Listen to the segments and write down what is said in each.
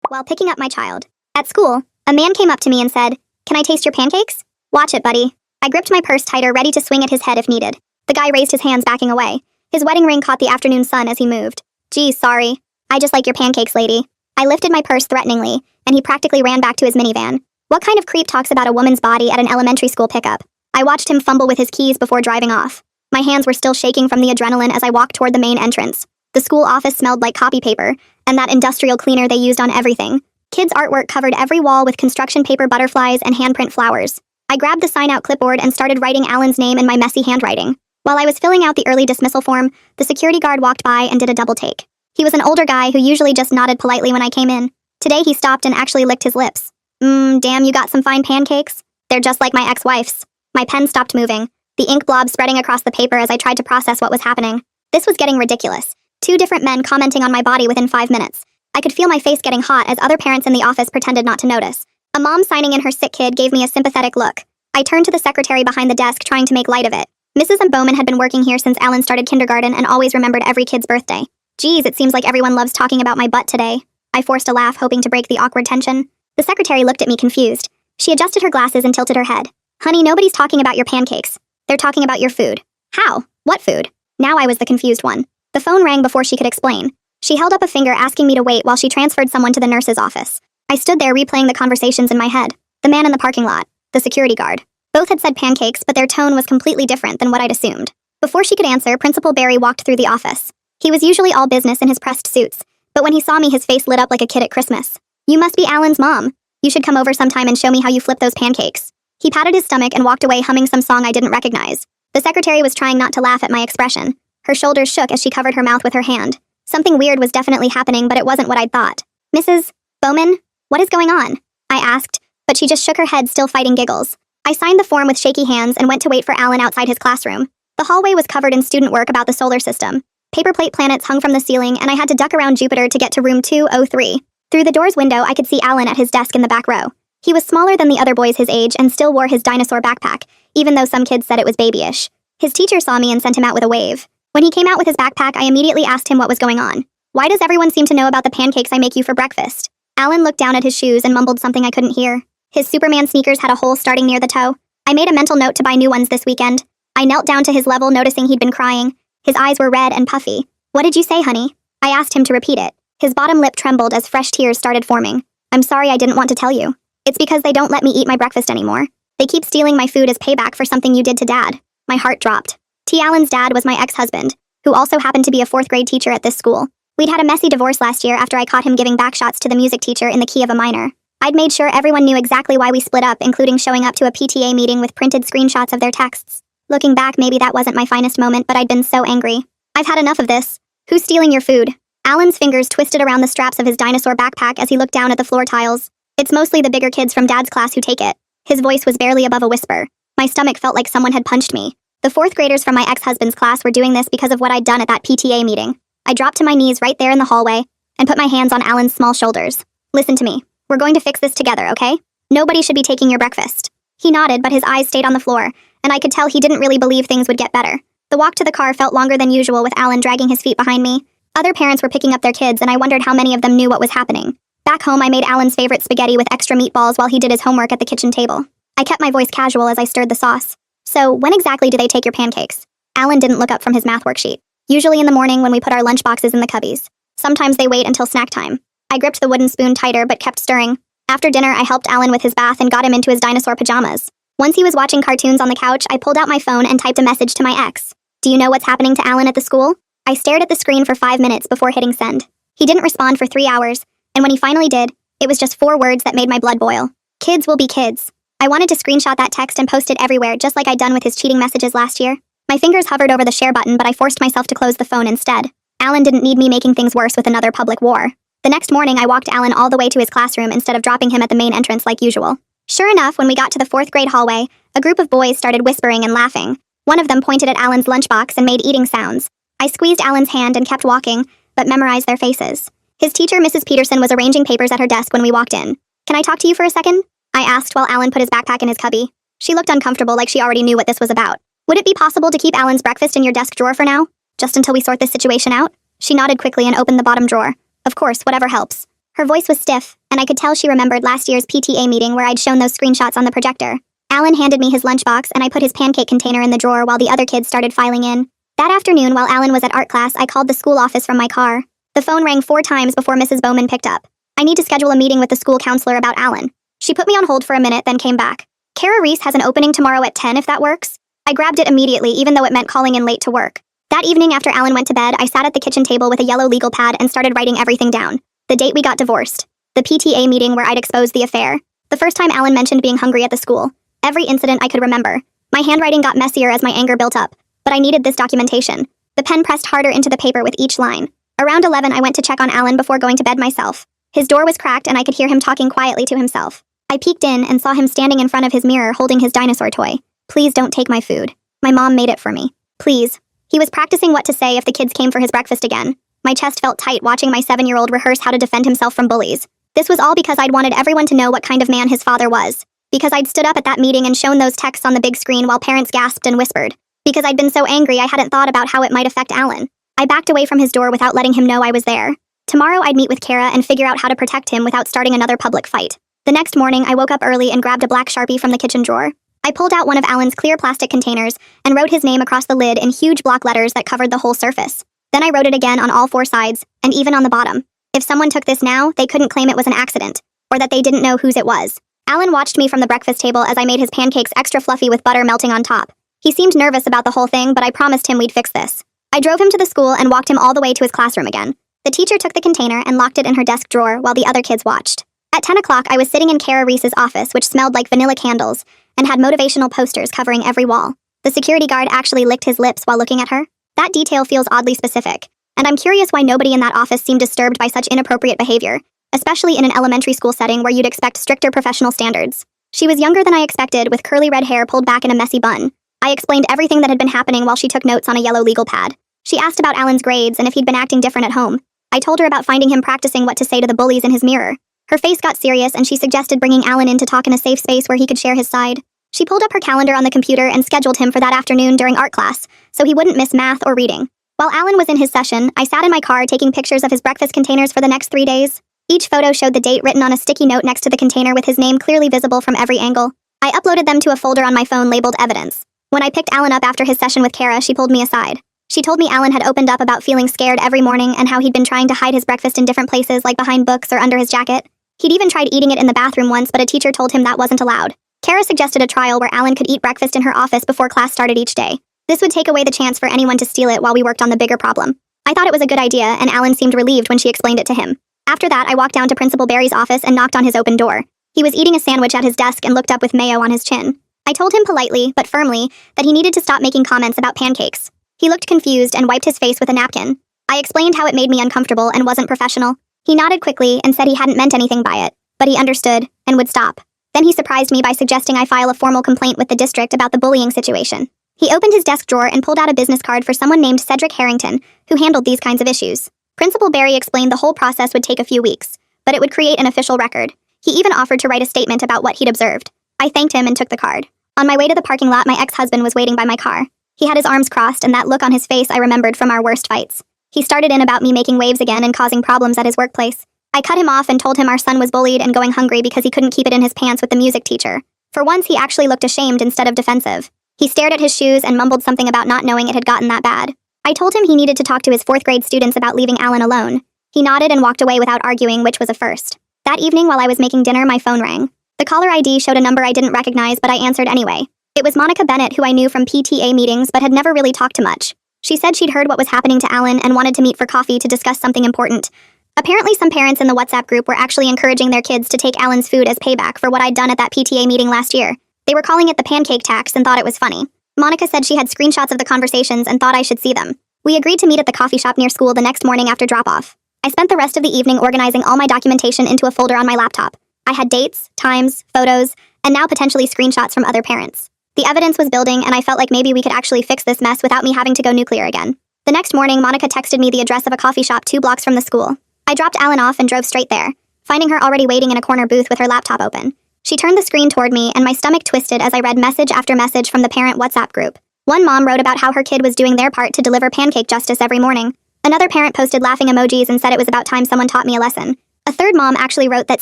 while picking up my child. At school, a man came up to me and said, "Can I taste your pancakes?" "Watch it, buddy." I gripped my purse tighter, ready to swing at his head if needed. The guy raised his hands, backing away. His wedding ring caught the afternoon sun as he moved. "Geez, sorry. I just like your pancakes, lady." I lifted my purse threateningly, and he practically ran back to his minivan. What kind of creep talks about a woman's body at an elementary school pickup? I watched him fumble with his keys before driving off. My hands were still shaking from the adrenaline as I walked toward the main entrance. The school office smelled like copy paper, and that industrial cleaner they used on everything. Kids' artwork covered every wall with construction paper butterflies and handprint flowers. I grabbed the sign-out clipboard and started writing Alan's name in my messy handwriting. While I was filling out the early dismissal form, the security guard walked by and did a double take. He was an older guy who usually just nodded politely when I came in. Today he stopped and actually licked his lips. Damn, you got some fine pancakes. They're just like my ex-wife's." My pen stopped moving, the ink blob spreading across the paper as I tried to process what was happening. This was getting ridiculous. 2 different men commenting on my body within 5 minutes. I could feel my face getting hot as other parents in the office pretended not to notice. A mom signing in her sick kid gave me a sympathetic look. I turned to the secretary behind the desk, trying to make light of it. Mrs. Bowman had been working here since Alan started kindergarten and always remembered every kid's birthday. "Geez, it seems like everyone loves talking about my butt today." I forced a laugh, hoping to break the awkward tension. The secretary looked at me confused. She adjusted her glasses and tilted her head. "Honey, nobody's talking about your pancakes. They're talking about your food." "How? What food?" Now I was the confused one. The phone rang before she could explain. She held up a finger, asking me to wait while she transferred someone to the nurse's office. I stood there replaying the conversations in my head. The man in the parking lot. The security guard. Both had said pancakes, but their tone was completely different than what I'd assumed. Before she could answer, Principal Barry walked through the office. He was usually all business in his pressed suits, but when he saw me, his face lit up like a kid at Christmas. "You must be Alan's mom. You should come over sometime and show me how you flip those pancakes." He patted his stomach and walked away, humming some song I didn't recognize. The secretary was trying not to laugh at my expression. Her shoulders shook as she covered her mouth with her hand. Something weird was definitely happening, but it wasn't what I'd thought. "Mrs. Bowman, what is going on?" I asked, but she just shook her head, still fighting giggles. I signed the form with shaky hands and went to wait for Alan outside his classroom. The hallway was covered in student work about the solar system. Paper plate planets hung from the ceiling, and I had to duck around Jupiter to get to room 203. Through the door's window, I could see Alan at his desk in the back row. He was smaller than the other boys his age and still wore his dinosaur backpack, even though some kids said it was babyish. His teacher saw me and sent him out with a wave. When he came out with his backpack, I immediately asked him what was going on. "Why does everyone seem to know about the pancakes I make you for breakfast?" Alan looked down at his shoes and mumbled something I couldn't hear. His Superman sneakers had a hole starting near the toe. I made a mental note to buy new ones this weekend. I knelt down to his level, noticing he'd been crying. His eyes were red and puffy. "What did you say, honey?" I asked him to repeat it. His bottom lip trembled as fresh tears started forming. "I'm sorry, I didn't want to tell you. It's because they don't let me eat my breakfast anymore. They keep stealing my food as payback for something you did to Dad." My heart dropped. T. Allen's dad was my ex-husband, who also happened to be a 4th-grade teacher at this school. We'd had a messy divorce last year after I caught him giving backshots to the music teacher in the key of a minor. I'd made sure everyone knew exactly why we split up, including showing up to a PTA meeting with printed screenshots of their texts. Looking back, maybe that wasn't my finest moment, but I'd been so angry. "I've had enough of this. Who's stealing your food?" Alan's fingers twisted around the straps of his dinosaur backpack as he looked down at the floor tiles. "It's mostly the bigger kids from Dad's class who take it." His voice was barely above a whisper. My stomach felt like someone had punched me. The 4th graders from my ex-husband's class were doing this because of what I'd done at that PTA meeting. I dropped to my knees right there in the hallway and put my hands on Alan's small shoulders. "Listen to me. We're going to fix this together, okay? Nobody should be taking your breakfast." He nodded, but his eyes stayed on the floor, and I could tell he didn't really believe things would get better. The walk to the car felt longer than usual, with Alan dragging his feet behind me. Other parents were picking up their kids, and I wondered how many of them knew what was happening. Back home, I made Alan's favorite spaghetti with extra meatballs while he did his homework at the kitchen table. I kept my voice casual as I stirred the sauce. "So, when exactly do they take your pancakes?" Alan didn't look up from his math worksheet. "Usually in the morning when we put our lunch boxes in the cubbies. Sometimes they wait until snack time." I gripped the wooden spoon tighter but kept stirring. After dinner, I helped Alan with his bath and got him into his dinosaur pajamas. Once he was watching cartoons on the couch, I pulled out my phone and typed a message to my ex. "Do you know what's happening to Alan at the school?" I stared at the screen for 5 minutes before hitting send. He didn't respond for 3 hours, and when he finally did, it was just 4 words that made my blood boil. "Kids will be kids." I wanted to screenshot that text and post it everywhere, just like I'd done with his cheating messages last year. My fingers hovered over the share button, but I forced myself to close the phone instead. Alan didn't need me making things worse with another public war. The next morning, I walked Alan all the way to his classroom instead of dropping him at the main entrance like usual. Sure enough, when we got to the 4th grade hallway, a group of boys started whispering and laughing. One of them pointed at Alan's lunchbox and made eating sounds. I squeezed Alan's hand and kept walking, but memorized their faces. His teacher, Mrs. Peterson, was arranging papers at her desk when we walked in. "Can I talk to you for a second?" I asked while Alan put his backpack in his cubby. She looked uncomfortable, like she already knew what this was about. "Would it be possible to keep Alan's breakfast in your desk drawer for now? Just until we sort this situation out?" She nodded quickly and opened the bottom drawer. "Of course, whatever helps." Her voice was stiff, and I could tell she remembered last year's PTA meeting where I'd shown those screenshots on the projector. Alan handed me his lunchbox, and I put his pancake container in the drawer while the other kids started filing in. That afternoon, while Alan was at art class, I called the school office from my car. The phone rang 4 times before Mrs. Bowman picked up. I need to schedule a meeting with the school counselor about Alan. She put me on hold for a minute, then came back. Kara Reese has an opening tomorrow at 10 if that works. I grabbed it immediately, even though it meant calling in late to work. That evening after Alan went to bed, I sat at the kitchen table with a yellow legal pad and started writing everything down. The date we got divorced. The PTA meeting where I'd exposed the affair. The first time Alan mentioned being hungry at the school. Every incident I could remember. My handwriting got messier as my anger built up, but I needed this documentation. The pen pressed harder into the paper with each line. Around 11, I went to check on Alan before going to bed myself. His door was cracked and I could hear him talking quietly to himself. I peeked in and saw him standing in front of his mirror holding his dinosaur toy. Please don't take my food. My mom made it for me. Please. He was practicing what to say if the kids came for his breakfast again. My chest felt tight watching my 7-year-old rehearse how to defend himself from bullies. This was all because I'd wanted everyone to know what kind of man his father was. Because I'd stood up at that meeting and shown those texts on the big screen while parents gasped and whispered. Because I'd been so angry I hadn't thought about how it might affect Alan. I backed away from his door without letting him know I was there. Tomorrow I'd meet with Kara and figure out how to protect him without starting another public fight. The next morning, I woke up early and grabbed a black Sharpie from the kitchen drawer. I pulled out one of Alan's clear plastic containers and wrote his name across the lid in huge block letters that covered the whole surface. Then I wrote it again on all 4 sides, and even on the bottom. If someone took this now, they couldn't claim it was an accident, or that they didn't know whose it was. Alan watched me from the breakfast table as I made his pancakes extra fluffy with butter melting on top. He seemed nervous about the whole thing, but I promised him we'd fix this. I drove him to the school and walked him all the way to his classroom again. The teacher took the container and locked it in her desk drawer while the other kids watched. At 10 o'clock, I was sitting in Kara Reese's office, which smelled like vanilla candles, and had motivational posters covering every wall. The security guard actually licked his lips while looking at her. That detail feels oddly specific, and I'm curious why nobody in that office seemed disturbed by such inappropriate behavior, especially in an elementary school setting where you'd expect stricter professional standards. She was younger than I expected, with curly red hair pulled back in a messy bun. I explained everything that had been happening while she took notes on a yellow legal pad. She asked about Alan's grades and if he'd been acting different at home. I told her about finding him practicing what to say to the bullies in his mirror. Her face got serious and she suggested bringing Alan in to talk in a safe space where he could share his side. She pulled up her calendar on the computer and scheduled him for that afternoon during art class, so he wouldn't miss math or reading. While Alan was in his session, I sat in my car taking pictures of his breakfast containers for the next 3 days. Each photo showed the date written on a sticky note next to the container with his name clearly visible from every angle. I uploaded them to a folder on my phone labeled Evidence. When I picked Alan up after his session with Kara, she pulled me aside. She told me Alan had opened up about feeling scared every morning and how he'd been trying to hide his breakfast in different places like behind books or under his jacket. He'd even tried eating it in the bathroom once, but a teacher told him that wasn't allowed. Kara suggested a trial where Alan could eat breakfast in her office before class started each day. This would take away the chance for anyone to steal it while we worked on the bigger problem. I thought it was a good idea, and Alan seemed relieved when she explained it to him. After that, I walked down to Principal Barry's office and knocked on his open door. He was eating a sandwich at his desk and looked up with mayo on his chin. I told him politely, but firmly, that he needed to stop making comments about pancakes. He looked confused and wiped his face with a napkin. I explained how it made me uncomfortable and wasn't professional. He nodded quickly and said he hadn't meant anything by it, but he understood and would stop. Then he surprised me by suggesting I file a formal complaint with the district about the bullying situation. He opened his desk drawer and pulled out a business card for someone named Cedric Harrington, who handled these kinds of issues. Principal Barry explained the whole process would take a few weeks, but it would create an official record. He even offered to write a statement about what he'd observed. I thanked him and took the card. On my way to the parking lot, my ex-husband was waiting by my car. He had his arms crossed, and that look on his face I remembered from our worst fights. He started in about me making waves again and causing problems at his workplace. I cut him off and told him our son was bullied and going hungry because he couldn't keep it in his pants with the music teacher. For once, he actually looked ashamed instead of defensive. He stared at his shoes and mumbled something about not knowing it had gotten that bad. I told him he needed to talk to his 4th grade students about leaving Alan alone. He nodded and walked away without arguing, which was a first. That evening, while I was making dinner, my phone rang. The caller ID showed a number I didn't recognize, but I answered anyway. It was Monica Bennett, who I knew from PTA meetings but had never really talked to much. She said she'd heard what was happening to Alan and wanted to meet for coffee to discuss something important. Apparently, some parents in the WhatsApp group were actually encouraging their kids to take Alan's food as payback for what I'd done at that PTA meeting last year. They were calling it the pancake tax and thought it was funny. Monica said she had screenshots of the conversations and thought I should see them. We agreed to meet at the coffee shop near school the next morning after drop-off. I spent the rest of the evening organizing all my documentation into a folder on my laptop. I had dates, times, photos, and now potentially screenshots from other parents. The evidence was building, and I felt like maybe we could actually fix this mess without me having to go nuclear again. The next morning, Monica texted me the address of a coffee shop 2 blocks from the school. I dropped Alan off and drove straight there, finding her already waiting in a corner booth with her laptop open. She turned the screen toward me, and my stomach twisted as I read message after message from the parent WhatsApp group. One mom wrote about how her kid was doing their part to deliver pancake justice every morning. Another parent posted laughing emojis and said it was about time someone taught me a lesson. A third mom actually wrote that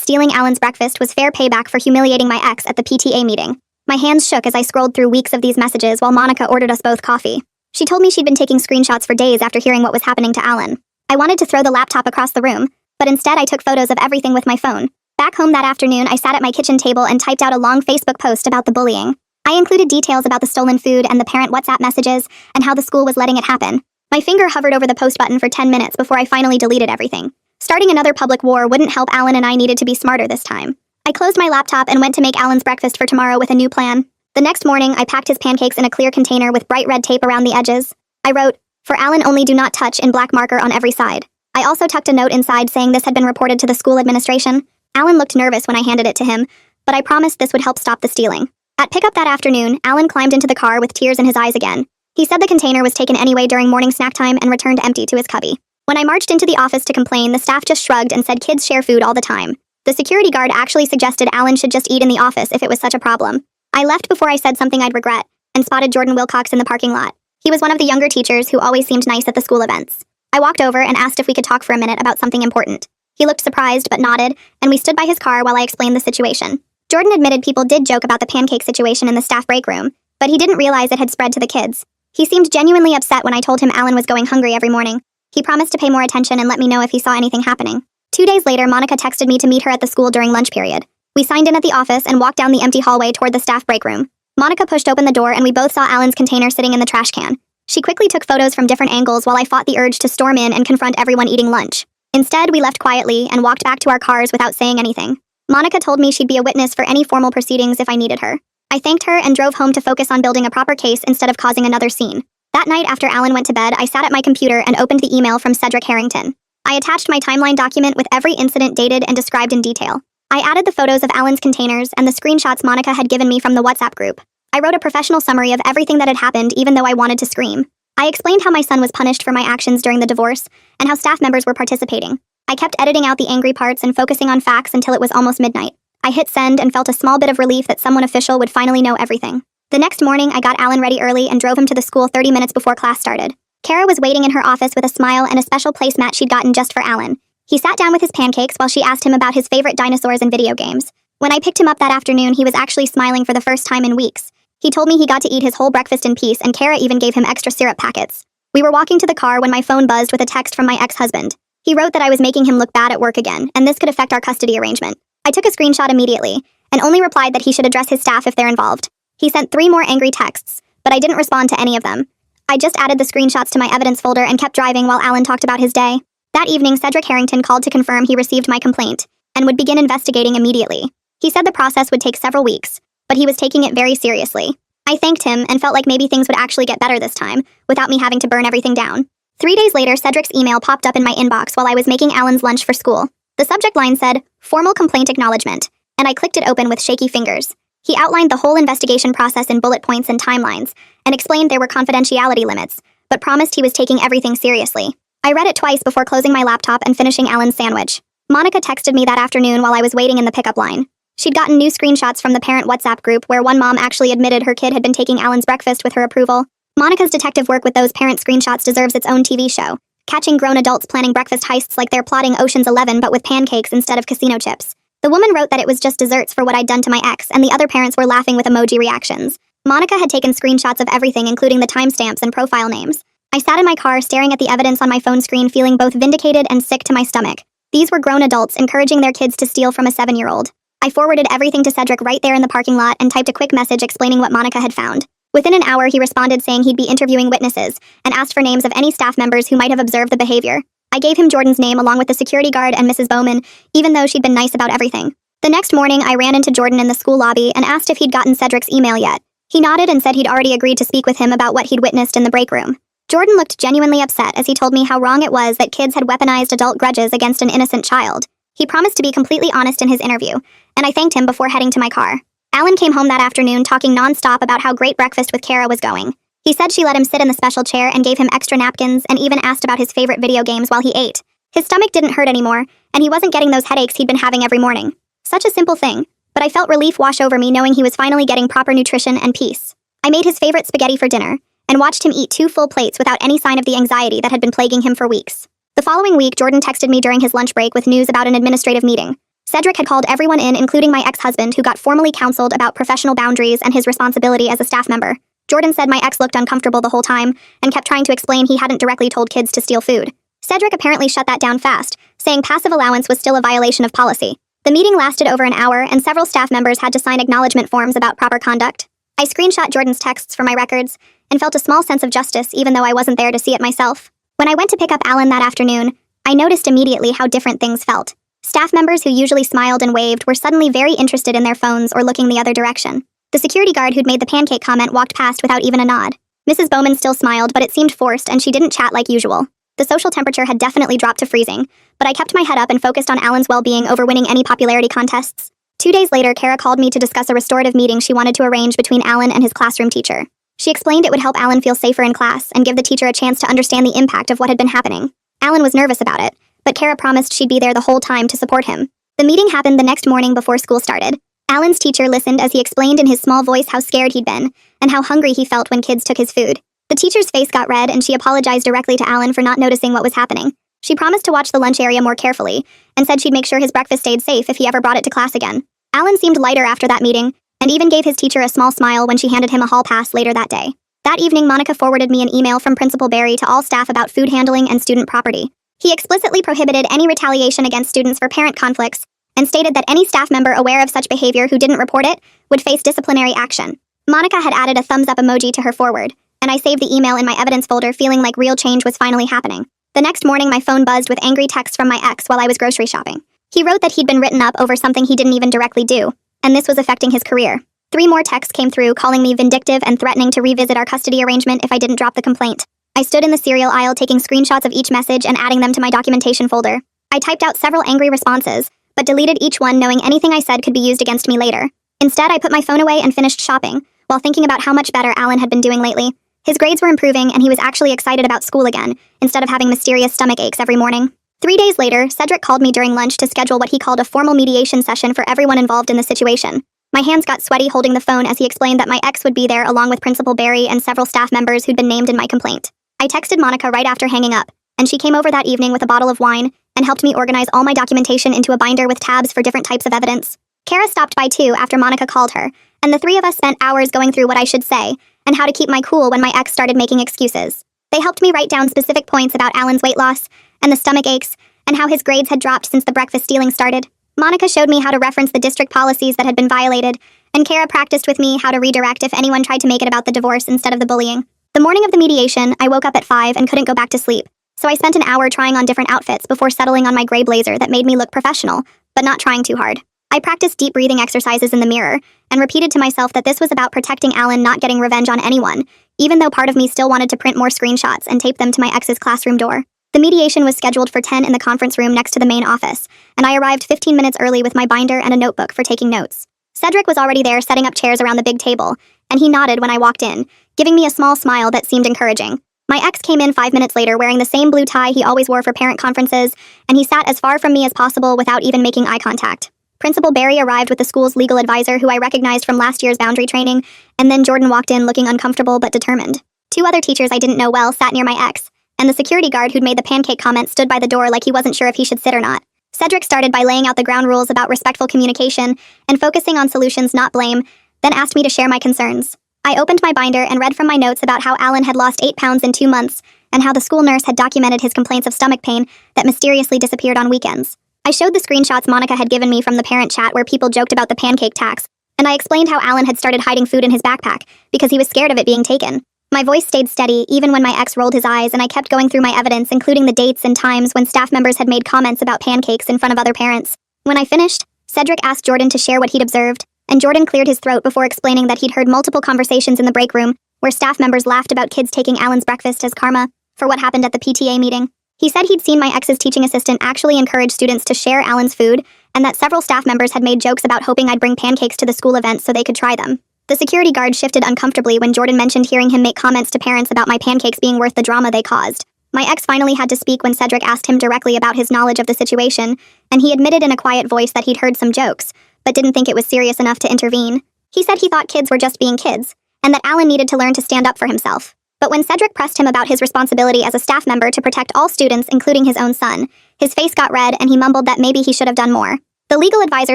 stealing Alan's breakfast was fair payback for humiliating my ex at the PTA meeting. My hands shook as I scrolled through weeks of these messages while Monica ordered us both coffee. She told me she'd been taking screenshots for days after hearing what was happening to Alan. I wanted to throw the laptop across the room, but instead I took photos of everything with my phone. Back home that afternoon, I sat at my kitchen table and typed out a long Facebook post about the bullying. I included details about the stolen food and the parent WhatsApp messages and how the school was letting it happen. My finger hovered over the post button for 10 minutes before I finally deleted everything. Starting another public war wouldn't help. Alan and I needed to be smarter this time. I closed my laptop and went to make Alan's breakfast for tomorrow with a new plan. The next morning, I packed his pancakes in a clear container with bright red tape around the edges. I wrote, "For Alan only, do not touch," in black marker on every side. I also tucked a note inside saying this had been reported to the school administration. Alan looked nervous when I handed it to him, but I promised this would help stop the stealing. At pickup that afternoon, Alan climbed into the car with tears in his eyes again. He said the container was taken anyway during morning snack time and returned empty to his cubby. When I marched into the office to complain, the staff just shrugged and said kids share food all the time. The security guard actually suggested Alan should just eat in the office if it was such a problem. I left before I said something I'd regret, and spotted Jordan Wilcox in the parking lot. He was one of the younger teachers who always seemed nice at the school events. I walked over and asked if we could talk for a minute about something important. He looked surprised but nodded, and we stood by his car while I explained the situation. Jordan admitted people did joke about the pancake situation in the staff break room, but he didn't realize it had spread to the kids. He seemed genuinely upset when I told him Alan was going hungry every morning. He promised to pay more attention and let me know if he saw anything happening. 2 days later, Monica texted me to meet her at the school during lunch period. We signed in at the office and walked down the empty hallway toward the staff break room. Monica pushed open the door and we both saw Alan's container sitting in the trash can. She quickly took photos from different angles while I fought the urge to storm in and confront everyone eating lunch. Instead, we left quietly and walked back to our cars without saying anything. Monica told me she'd be a witness for any formal proceedings if I needed her. I thanked her and drove home to focus on building a proper case instead of causing another scene. That night after Alan went to bed, I sat at my computer and opened the email from Cedric Harrington. I attached my timeline document with every incident dated and described in detail. I added the photos of Alan's containers and the screenshots Monica had given me from the WhatsApp group. I wrote a professional summary of everything that had happened, even though I wanted to scream. I explained how my son was punished for my actions during the divorce and how staff members were participating. I kept editing out the angry parts and focusing on facts until it was almost midnight. I hit send and felt a small bit of relief that someone official would finally know everything. The next morning, I got Alan ready early and drove him to the school 30 minutes before class started. Kara was waiting in her office with a smile and a special placemat she'd gotten just for Alan. He sat down with his pancakes while she asked him about his favorite dinosaurs and video games. When I picked him up that afternoon, he was actually smiling for the first time in weeks. He told me he got to eat his whole breakfast in peace, and Kara even gave him extra syrup packets. We were walking to the car when my phone buzzed with a text from my ex-husband. He wrote that I was making him look bad at work again, and this could affect our custody arrangement. I took a screenshot immediately, and only replied that he should address his staff if they're involved. He sent 3 more angry texts, but I didn't respond to any of them. I just added the screenshots to my evidence folder and kept driving while Alan talked about his day. That evening, Cedric Harrington called to confirm he received my complaint and would begin investigating immediately. He said the process would take several weeks, but he was taking it very seriously. I thanked him and felt like maybe things would actually get better this time, without me having to burn everything down. 3 days later, Cedric's email popped up in my inbox while I was making Alan's lunch for school. The subject line said, "Formal complaint acknowledgement," and I clicked it open with shaky fingers. He outlined the whole investigation process in bullet points and timelines, and explained there were confidentiality limits, but promised he was taking everything seriously. I read it twice before closing my laptop and finishing Alan's sandwich. Monica texted me that afternoon while I was waiting in the pickup line. She'd gotten new screenshots from the parent WhatsApp group where one mom actually admitted her kid had been taking Alan's breakfast with her approval. Monica's detective work with those parent screenshots deserves its own TV show, catching grown adults planning breakfast heists like they're plotting Ocean's 11 but with pancakes instead of casino chips. The woman wrote that it was just desserts for what I'd done to my ex, and the other parents were laughing with emoji reactions. Monica had taken screenshots of everything, including the timestamps and profile names. I sat in my car staring at the evidence on my phone screen, feeling both vindicated and sick to my stomach. These were grown adults encouraging their kids to steal from a 7-year-old. I forwarded everything to Cedric right there in the parking lot and typed a quick message explaining what Monica had found. Within an hour, he responded saying he'd be interviewing witnesses and asked for names of any staff members who might have observed the behavior. I gave him Jordan's name along with the security guard and Mrs. Bowman, even though she'd been nice about everything. The next morning, I ran into Jordan in the school lobby and asked if he'd gotten Cedric's email yet. He nodded and said he'd already agreed to speak with him about what he'd witnessed in the break room. Jordan looked genuinely upset as he told me how wrong it was that kids had weaponized adult grudges against an innocent child. He promised to be completely honest in his interview, and I thanked him before heading to my car. Alan came home that afternoon talking nonstop about how great breakfast with Kara was going. He said she let him sit in the special chair and gave him extra napkins and even asked about his favorite video games while he ate. His stomach didn't hurt anymore, and he wasn't getting those headaches he'd been having every morning. Such a simple thing, but I felt relief wash over me knowing he was finally getting proper nutrition and peace. I made his favorite spaghetti for dinner, and watched him eat 2 full plates without any sign of the anxiety that had been plaguing him for weeks. The following week, Jordan texted me during his lunch break with news about an administrative meeting. Cedric had called everyone in, including my ex-husband, who got formally counseled about professional boundaries and his responsibility as a staff member. Jordan said my ex looked uncomfortable the whole time and kept trying to explain he hadn't directly told kids to steal food. Cedric apparently shut that down fast, saying passive allowance was still a violation of policy. The meeting lasted over an hour, and several staff members had to sign acknowledgement forms about proper conduct. I screenshot Jordan's texts for my records and felt a small sense of justice even though I wasn't there to see it myself. When I went to pick up Alan that afternoon, I noticed immediately how different things felt. Staff members who usually smiled and waved were suddenly very interested in their phones or looking the other direction. The security guard who'd made the pancake comment walked past without even a nod. Mrs. Bowman still smiled, but it seemed forced and she didn't chat like usual. The social temperature had definitely dropped to freezing, but I kept my head up and focused on Alan's well-being over winning any popularity contests. 2 days later, Kara called me to discuss a restorative meeting she wanted to arrange between Alan and his classroom teacher. She explained it would help Alan feel safer in class and give the teacher a chance to understand the impact of what had been happening. Alan was nervous about it, but Kara promised she'd be there the whole time to support him. The meeting happened the next morning before school started. Alan's teacher listened as he explained in his small voice how scared he'd been and how hungry he felt when kids took his food. The teacher's face got red and she apologized directly to Alan for not noticing what was happening. She promised to watch the lunch area more carefully and said she'd make sure his breakfast stayed safe if he ever brought it to class again. Alan seemed lighter after that meeting and even gave his teacher a small smile when she handed him a hall pass later that day. That evening, Monica forwarded me an email from Principal Barry to all staff about food handling and student property. He explicitly prohibited any retaliation against students for parent conflicts and stated that any staff member aware of such behavior who didn't report it would face disciplinary action. Monica had added a thumbs-up emoji to her forward, and I saved the email in my evidence folder feeling like real change was finally happening. The next morning, my phone buzzed with angry texts from my ex while I was grocery shopping. He wrote that he'd been written up over something he didn't even directly do, and this was affecting his career. 3 more texts came through calling me vindictive and threatening to revisit our custody arrangement if I didn't drop the complaint. I stood in the cereal aisle taking screenshots of each message and adding them to my documentation folder. I typed out several angry responses, but deleted each one knowing anything I said could be used against me later. Instead, I put my phone away and finished shopping, while thinking about how much better Alan had been doing lately. His grades were improving and he was actually excited about school again, instead of having mysterious stomach aches every morning. 3 days later, Cedric called me during lunch to schedule what he called a formal mediation session for everyone involved in the situation. My hands got sweaty holding the phone as he explained that my ex would be there along with Principal Barry and several staff members who'd been named in my complaint. I texted Monica right after hanging up, and she came over that evening with a bottle of wine and helped me organize all my documentation into a binder with tabs for different types of evidence. Kara stopped by too after Monica called her, and the 3 of us spent hours going through what I should say and how to keep my cool when my ex started making excuses. They helped me write down specific points about Alan's weight loss and the stomach aches and how his grades had dropped since the breakfast stealing started. Monica showed me how to reference the district policies that had been violated, and Kara practiced with me how to redirect if anyone tried to make it about the divorce instead of the bullying. The morning of the mediation, I woke up at 5 and couldn't go back to sleep, so I spent an hour trying on different outfits before settling on my gray blazer that made me look professional, but not trying too hard. I practiced deep breathing exercises in the mirror and repeated to myself that this was about protecting Alan, not getting revenge on anyone, even though part of me still wanted to print more screenshots and tape them to my ex's classroom door. The mediation was scheduled for 10 in the conference room next to the main office, and I arrived 15 minutes early with my binder and a notebook for taking notes. Cedric was already there setting up chairs around the big table, and he nodded when I walked in, giving me a small smile that seemed encouraging. My ex came in 5 minutes later wearing the same blue tie he always wore for parent conferences, and he sat as far from me as possible without even making eye contact. Principal Barry arrived with the school's legal advisor who I recognized from last year's boundary training, and then Jordan walked in looking uncomfortable but determined. 2 other teachers I didn't know well sat near my ex, and the security guard who'd made the pancake comment stood by the door like he wasn't sure if he should sit or not. Cedric started by laying out the ground rules about respectful communication and focusing on solutions, not blame, then asked me to share my concerns. I opened my binder and read from my notes about how Alan had lost 8 pounds in 2 months and how the school nurse had documented his complaints of stomach pain that mysteriously disappeared on weekends. I showed the screenshots Monica had given me from the parent chat where people joked about the pancake tax, and I explained how Alan had started hiding food in his backpack because he was scared of it being taken. My voice stayed steady even when my ex rolled his eyes, and I kept going through my evidence, including the dates and times when staff members had made comments about pancakes in front of other parents. When I finished, Cedric asked Jordan to share what he'd observed, and Jordan cleared his throat before explaining that he'd heard multiple conversations in the break room where staff members laughed about kids taking Alan's breakfast as karma for what happened at the PTA meeting. He said he'd seen my ex's teaching assistant actually encourage students to share Alan's food, and that several staff members had made jokes about hoping I'd bring pancakes to the school event so they could try them. The security guard shifted uncomfortably when Jordan mentioned hearing him make comments to parents about my pancakes being worth the drama they caused. My ex finally had to speak when Cedric asked him directly about his knowledge of the situation, and he admitted in a quiet voice that he'd heard some jokes, but didn't think it was serious enough to intervene. He said he thought kids were just being kids, and that Alan needed to learn to stand up for himself. But when Cedric pressed him about his responsibility as a staff member to protect all students, including his own son, his face got red and he mumbled that maybe he should have done more. The legal advisor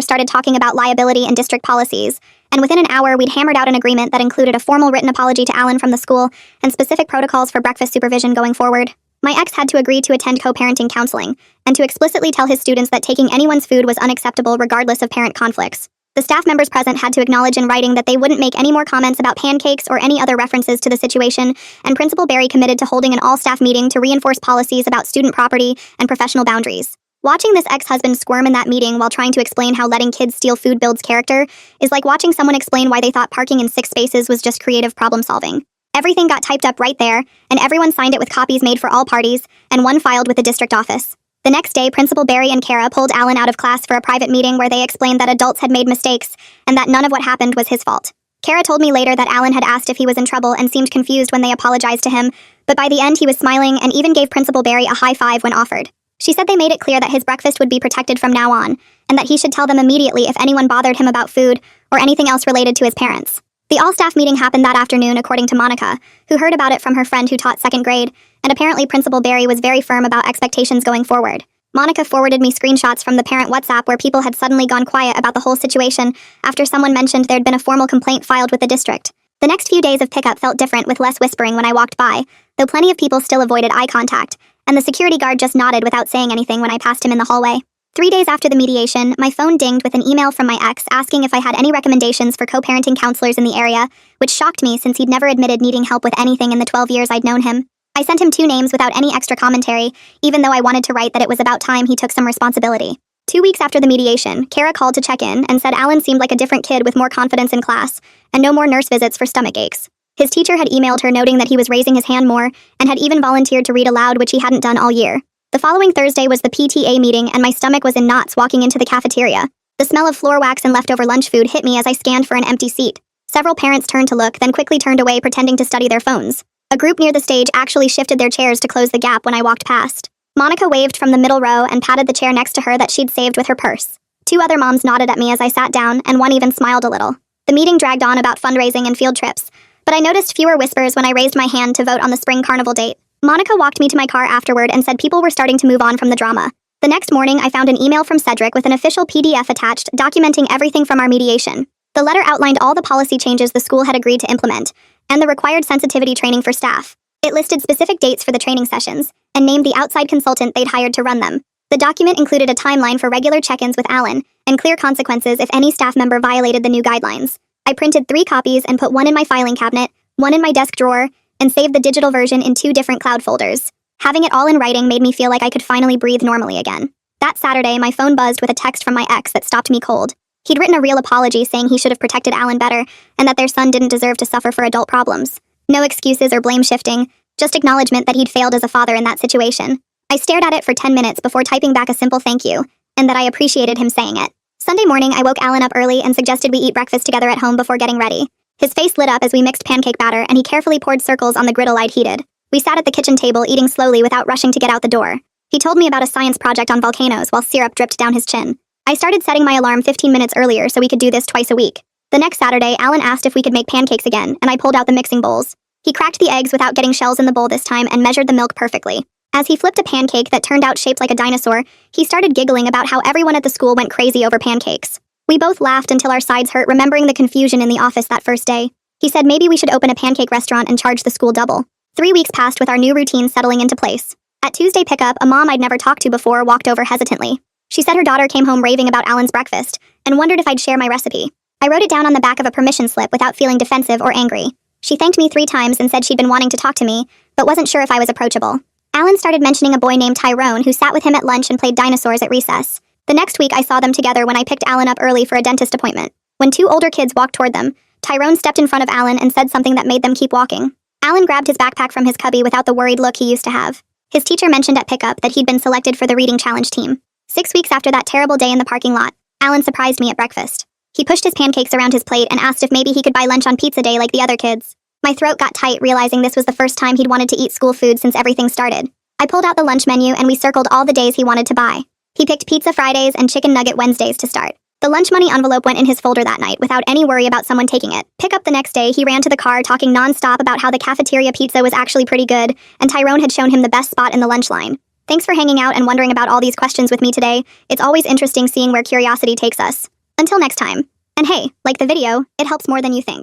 started talking about liability and district policies, and within an hour we'd hammered out an agreement that included a formal written apology to Alan from the school and specific protocols for breakfast supervision going forward. My ex had to agree to attend co-parenting counseling and to explicitly tell his students that taking anyone's food was unacceptable regardless of parent conflicts. The staff members present had to acknowledge in writing that they wouldn't make any more comments about pancakes or any other references to the situation, and Principal Barry committed to holding an all-staff meeting to reinforce policies about student property and professional boundaries. Watching this ex-husband squirm in that meeting while trying to explain how letting kids steal food builds character is like watching someone explain why they thought parking in 6 spaces was just creative problem-solving. Everything got typed up right there, and everyone signed it with copies made for all parties, and one filed with the district office. The next day, Principal Barry and Kara pulled Alan out of class for a private meeting where they explained that adults had made mistakes and that none of what happened was his fault. Kara told me later that Alan had asked if he was in trouble and seemed confused when they apologized to him, but by the end he was smiling and even gave Principal Barry a high five when offered. She said they made it clear that his breakfast would be protected from now on, and that he should tell them immediately if anyone bothered him about food or anything else related to his parents. The all-staff meeting happened that afternoon, according to Monica, who heard about it from her friend who taught 2nd grade, and apparently Principal Barry was very firm about expectations going forward. Monica forwarded me screenshots from the parent WhatsApp where people had suddenly gone quiet about the whole situation after someone mentioned there'd been a formal complaint filed with the district. The next few days of pickup felt different with less whispering when I walked by, though plenty of people still avoided eye contact, and the security guard just nodded without saying anything when I passed him in the hallway. 3 days after the mediation, my phone dinged with an email from my ex asking if I had any recommendations for co-parenting counselors in the area, which shocked me since he'd never admitted needing help with anything in the 12 years I'd known him. I sent him 2 names without any extra commentary, even though I wanted to write that it was about time he took some responsibility. 2 weeks after the mediation, Kara called to check in and said Alan seemed like a different kid with more confidence in class, and no more nurse visits for stomach aches. His teacher had emailed her noting that he was raising his hand more, and had even volunteered to read aloud, which he hadn't done all year. The following Thursday was the PTA meeting, and my stomach was in knots walking into the cafeteria. The smell of floor wax and leftover lunch food hit me as I scanned for an empty seat. Several parents turned to look, then quickly turned away pretending to study their phones. A group near the stage actually shifted their chairs to close the gap when I walked past. Monica waved from the middle row and patted the chair next to her that she'd saved with her purse. 2 other moms nodded at me as I sat down, and one even smiled a little. The meeting dragged on about fundraising and field trips, but I noticed fewer whispers when I raised my hand to vote on the spring carnival date. Monica walked me to my car afterward and said people were starting to move on from the drama. The next morning, I found an email from Cedric with an official PDF attached documenting everything from our mediation. The letter outlined all the policy changes the school had agreed to implement, and the required sensitivity training for staff. It listed specific dates for the training sessions, and named the outside consultant they'd hired to run them. The document included a timeline for regular check-ins with Alan, and clear consequences if any staff member violated the new guidelines. I printed 3 copies and put one in my filing cabinet, one in my desk drawer, and saved the digital version in 2 different cloud folders. Having it all in writing made me feel like I could finally breathe normally again. That Saturday, my phone buzzed with a text from my ex that stopped me cold. He'd written a real apology saying he should have protected Alan better, and that their son didn't deserve to suffer for adult problems. No excuses or blame shifting, just acknowledgement that he'd failed as a father in that situation. I stared at it for 10 minutes before typing back a simple thank you, and that I appreciated him saying it. Sunday morning, I woke Alan up early and suggested we eat breakfast together at home before getting ready. His face lit up as we mixed pancake batter, and he carefully poured circles on the griddle I'd heated. We sat at the kitchen table, eating slowly without rushing to get out the door. He told me about a science project on volcanoes while syrup dripped down his chin. I started setting my alarm 15 minutes earlier so we could do this twice a week. The next Saturday, Alan asked if we could make pancakes again, and I pulled out the mixing bowls. He cracked the eggs without getting shells in the bowl this time and measured the milk perfectly. As he flipped a pancake that turned out shaped like a dinosaur, he started giggling about how everyone at the school went crazy over pancakes. We both laughed until our sides hurt, remembering the confusion in the office that first day. He said maybe we should open a pancake restaurant and charge the school double. 3 weeks passed with our new routine settling into place. At Tuesday pickup, a mom I'd never talked to before walked over hesitantly. She said her daughter came home raving about Alan's breakfast and wondered if I'd share my recipe. I wrote it down on the back of a permission slip without feeling defensive or angry. She thanked me 3 times and said she'd been wanting to talk to me, but wasn't sure if I was approachable. Alan started mentioning a boy named Tyrone who sat with him at lunch and played dinosaurs at recess. The next week I saw them together when I picked Alan up early for a dentist appointment. When 2 older kids walked toward them, Tyrone stepped in front of Alan and said something that made them keep walking. Alan grabbed his backpack from his cubby without the worried look he used to have. His teacher mentioned at pickup that he'd been selected for the reading challenge team. 6 weeks after that terrible day in the parking lot, Alan surprised me at breakfast. He pushed his pancakes around his plate and asked if maybe he could buy lunch on pizza day like the other kids. My throat got tight realizing this was the first time he'd wanted to eat school food since everything started. I pulled out the lunch menu and we circled all the days he wanted to buy. He picked Pizza Fridays and Chicken Nugget Wednesdays to start. The lunch money envelope went in his folder that night without any worry about someone taking it. Pick up the next day, he ran to the car talking nonstop about how the cafeteria pizza was actually pretty good, and Tyrone had shown him the best spot in the lunch line. Thanks for hanging out and wondering about all these questions with me today. It's always interesting seeing where curiosity takes us. Until next time. And hey, like the video, it helps more than you think.